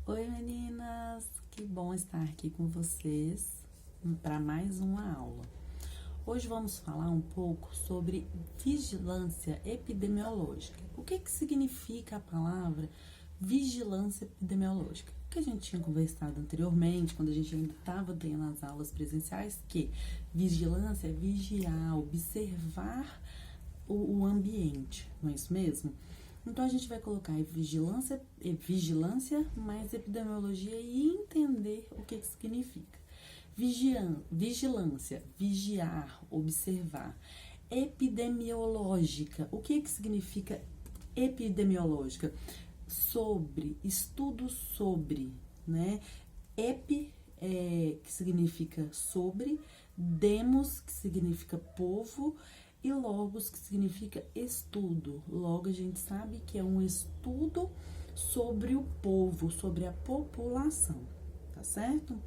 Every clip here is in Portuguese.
Oi meninas, que bom estar aqui com vocês para mais uma aula. Hoje vamos falar um pouco sobre vigilância epidemiológica. O que significa a palavra vigilância epidemiológica? O que a gente tinha conversado anteriormente, quando a gente ainda estava tendo as aulas presenciais, que vigilância é vigiar, observar o ambiente, não é isso mesmo? Então a gente vai colocar vigilância mais epidemiologia e entender o que significa. Vigilância, vigiar, observar. Epidemiológica, o que significa epidemiológica? Sobre, estudo sobre, né? Que significa sobre, demos, que significa povo, e logos, que significa estudo. Logo, a gente sabe que é um estudo sobre o povo, sobre a população, tá certo?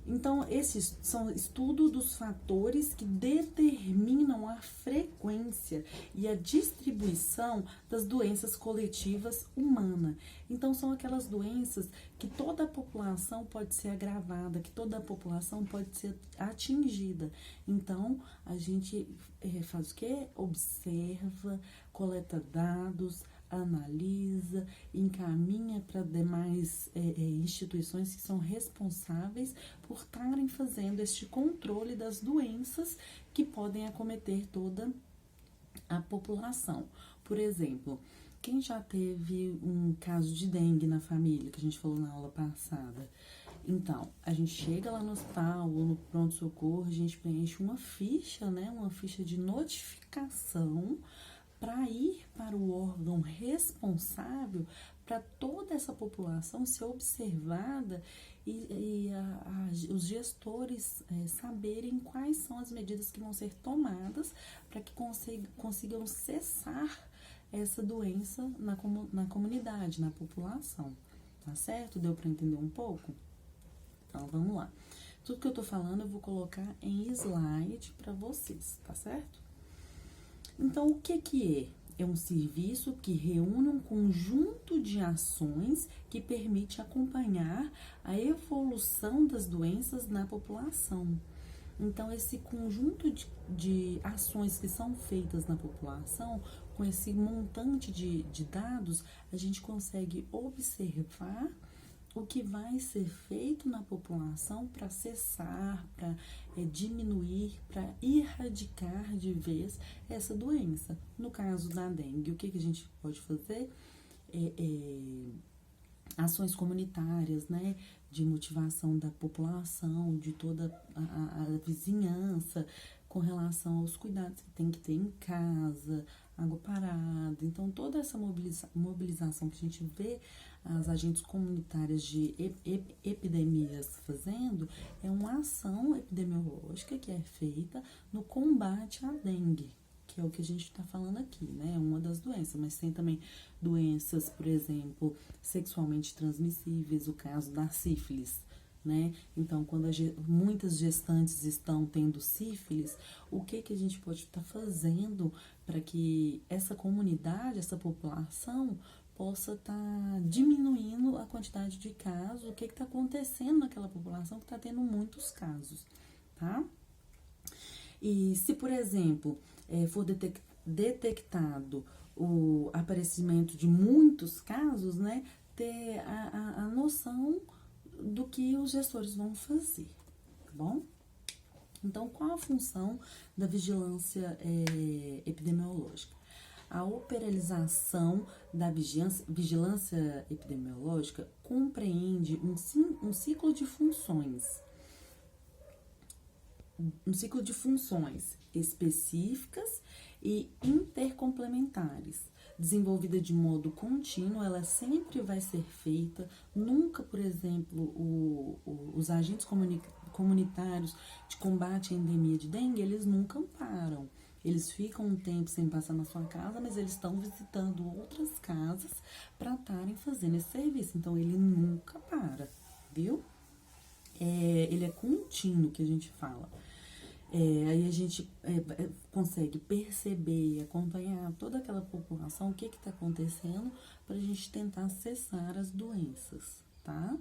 Então, esses são estudos dos fatores que determinam a frequência e a distribuição das doenças coletivas humanas. Então, são aquelas doenças que toda a população pode ser agravada, que toda a população pode ser atingida. Então, a gente faz o quê? Observa, coleta dados, analisa, encaminha para demais instituições que são responsáveis por estarem fazendo este controle das doenças que podem acometer toda a população. Por exemplo, quem já teve um caso de dengue na família, que a gente falou na aula passada? Então, a gente chega lá no hospital ou no pronto-socorro, a gente preenche uma ficha, né? Uma ficha de notificação para ir para o órgão responsável para toda essa população ser observada e os gestores saberem quais são as medidas que vão ser tomadas para que consigam cessar essa doença na comunidade, na população. Tá certo? Deu para entender um pouco? Então, vamos lá. Tudo que eu tô falando eu vou colocar em slide para vocês, tá certo? Então, o que é? É um serviço que reúne um conjunto de ações que permite acompanhar a evolução das doenças na população. Então, esse conjunto de ações que são feitas na população, com esse montante de dados, a gente consegue observar o que vai ser feito na população para cessar, para diminuir, para erradicar de vez essa doença. No caso da dengue, o que a gente pode fazer? Ações comunitárias, né, de motivação da população, de toda a vizinhança, com relação aos cuidados que tem que ter em casa, água parada. Então, toda essa mobilização que a gente vê as agentes comunitárias de epidemias fazendo é uma ação epidemiológica que é feita no combate à dengue, que é o que a gente está falando aqui, né? É uma das doenças, mas tem também doenças, por exemplo, sexualmente transmissíveis, o caso da sífilis, né? Então, quando muitas gestantes estão tendo sífilis, o que a gente pode estar fazendo para que essa comunidade, essa população, possa estar diminuindo a quantidade de casos, o que está acontecendo naquela população que está tendo muitos casos, tá? E se, por exemplo, for detectado o aparecimento de muitos casos, né, ter a noção do que os gestores vão fazer, tá bom? Então, qual a função da vigilância epidemiológica? A operalização da vigilância epidemiológica compreende um ciclo de funções específicas e intercomplementares. Desenvolvida de modo contínuo, ela sempre vai ser feita. Nunca, por exemplo, os agentes comunitários de combate à endemia de dengue, eles nunca param. Eles ficam um tempo sem passar na sua casa, mas eles estão visitando outras casas para estarem fazendo esse serviço. Então, ele nunca para, viu? Ele é contínuo, que a gente fala. Aí a gente consegue perceber e acompanhar toda aquela população, o que está acontecendo, para a gente tentar cessar as doenças, tá?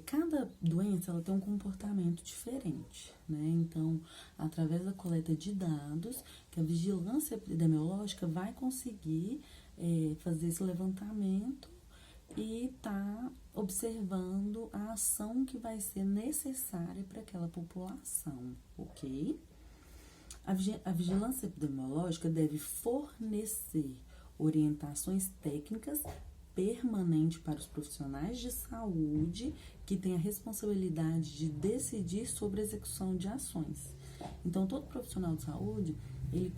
Cada doença, ela tem um comportamento diferente, né? Então, através da coleta de dados, que a vigilância epidemiológica vai conseguir fazer esse levantamento e tá observando a ação que vai ser necessária para aquela população, ok? A vigilância epidemiológica deve fornecer orientações técnicas permanentes para os profissionais de saúde que têm a responsabilidade de decidir sobre a execução de ações. Então, todo profissional de saúde, ele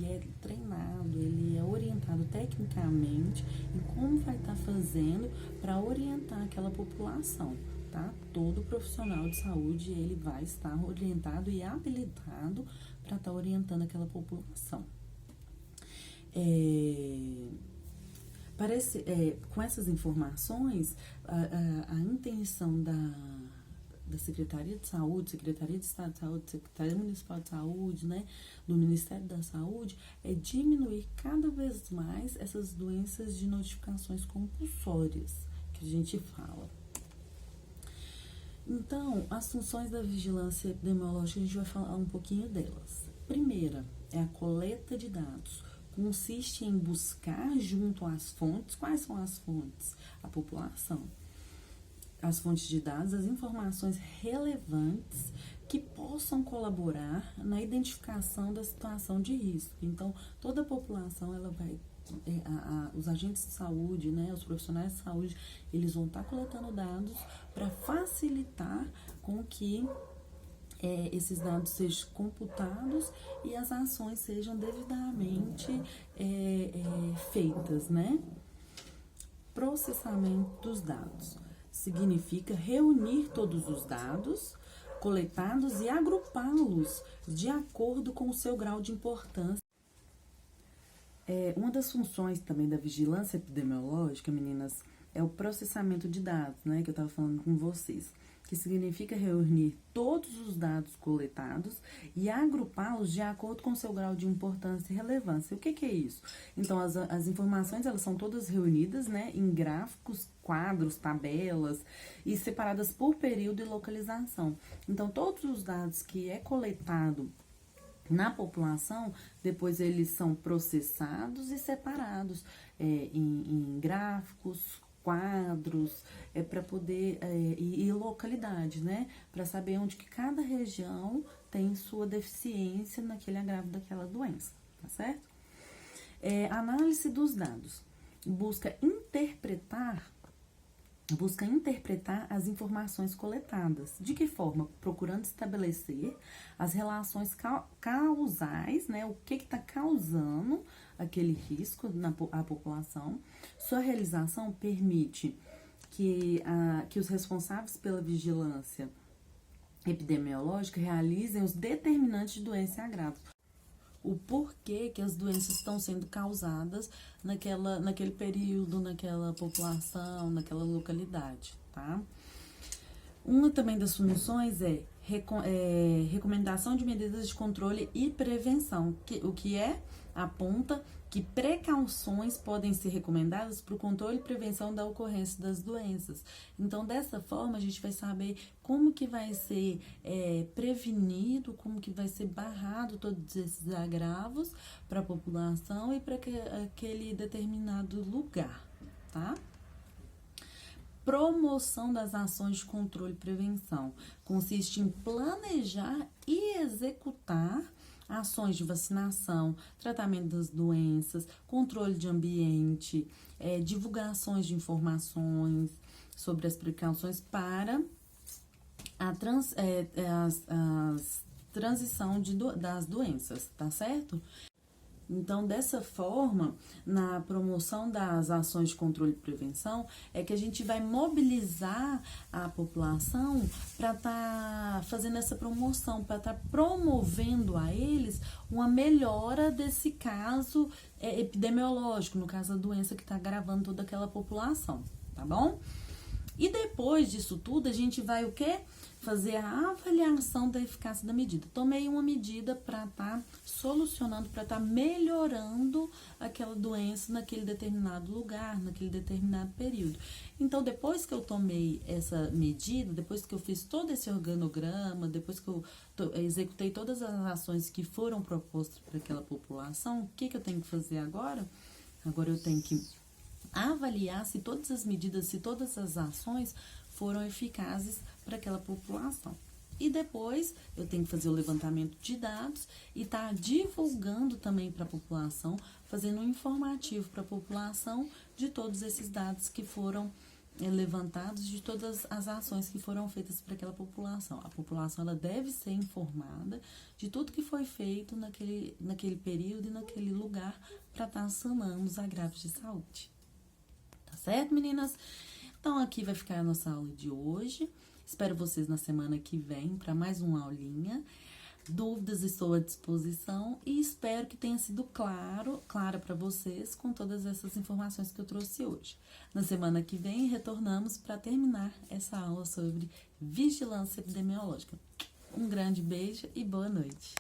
é treinado, ele é orientado tecnicamente em como vai estar fazendo para orientar aquela população, tá? Todo profissional de saúde, ele vai estar orientado e habilitado para estar orientando aquela população. Com essas informações, a intenção da Secretaria de Saúde, Secretaria de Estado de Saúde, Secretaria Municipal de Saúde, né, do Ministério da Saúde, é diminuir cada vez mais essas doenças de notificações compulsórias, que a gente fala. Então, as funções da vigilância epidemiológica, a gente vai falar um pouquinho delas. Primeira é a coleta de dados. Consiste em buscar junto às fontes. Quais são as fontes? A população. As fontes de dados, as informações relevantes que possam colaborar na identificação da situação de risco. Então, toda a população, ela vai, os agentes de saúde, né, os profissionais de saúde, eles vão estar coletando dados para facilitar com que esses dados sejam computados e as ações sejam devidamente feitas, né? Processamento dos dados significa reunir todos os dados coletados e agrupá-los de acordo com o seu grau de importância. Uma das funções também da vigilância epidemiológica, meninas, é o processamento de dados, né, que eu estava falando com vocês, que significa reunir todos os dados coletados e agrupá-los de acordo com seu grau de importância e relevância. O que é isso? Então, as informações, elas são todas reunidas, né, em gráficos, quadros, tabelas e separadas por período e localização. Então, todos os dados que é coletado na população, depois eles são processados e separados em gráficos, quadros, para poder, e localidades, né? Para saber onde que cada região tem sua deficiência naquele agravo daquela doença, tá certo? Análise dos dados. Busca interpretar as informações coletadas. De que forma? Procurando estabelecer as relações causais, né? O que está causando aquele risco à população. Sua realização permite que os responsáveis pela vigilância epidemiológica realizem os determinantes de doença e agravos. O porquê que as doenças estão sendo causadas naquele período, naquela população, naquela localidade, tá? Uma também das funções é recomendação de medidas de controle e prevenção, o que aponta que precauções podem ser recomendadas para o controle e prevenção da ocorrência das doenças. Então, dessa forma, a gente vai saber como que vai ser prevenido, como que vai ser barrado todos esses agravos para a população e para aquele determinado lugar, tá? Promoção das ações de controle e prevenção consiste em planejar e executar ações de vacinação, tratamento das doenças, controle de ambiente, divulgações de informações sobre as precauções para a transição das doenças, tá certo? Então, dessa forma, na promoção das ações de controle e prevenção, é que a gente vai mobilizar a população para estar fazendo essa promoção, para estar promovendo a eles uma melhora desse caso epidemiológico, no caso da doença que está agravando toda aquela população, tá bom? E depois disso tudo, a gente vai o quê? Fazer a avaliação da eficácia da medida. Tomei uma medida para estar solucionando, para estar melhorando aquela doença naquele determinado lugar, naquele determinado período. Então, depois que eu tomei essa medida, depois que eu fiz todo esse organograma, depois que eu executei todas as ações que foram propostas para aquela população, o que eu tenho que fazer agora? Agora eu tenho que avaliar se todas as medidas, se todas as ações foram eficazes para aquela população. E depois eu tenho que fazer o levantamento de dados e estar divulgando também para a população, fazendo um informativo para a população de todos esses dados que foram levantados, de todas as ações que foram feitas para aquela população. A população ela deve ser informada de tudo que foi feito naquele período e naquele lugar para estar sanando os agravos de saúde. Tá certo, meninas? Então, aqui vai ficar a nossa aula de hoje. Espero vocês na semana que vem para mais uma aulinha. Dúvidas, estou à disposição e espero que tenha sido clara para vocês com todas essas informações que eu trouxe hoje. Na semana que vem, retornamos para terminar essa aula sobre vigilância epidemiológica. Um grande beijo e boa noite.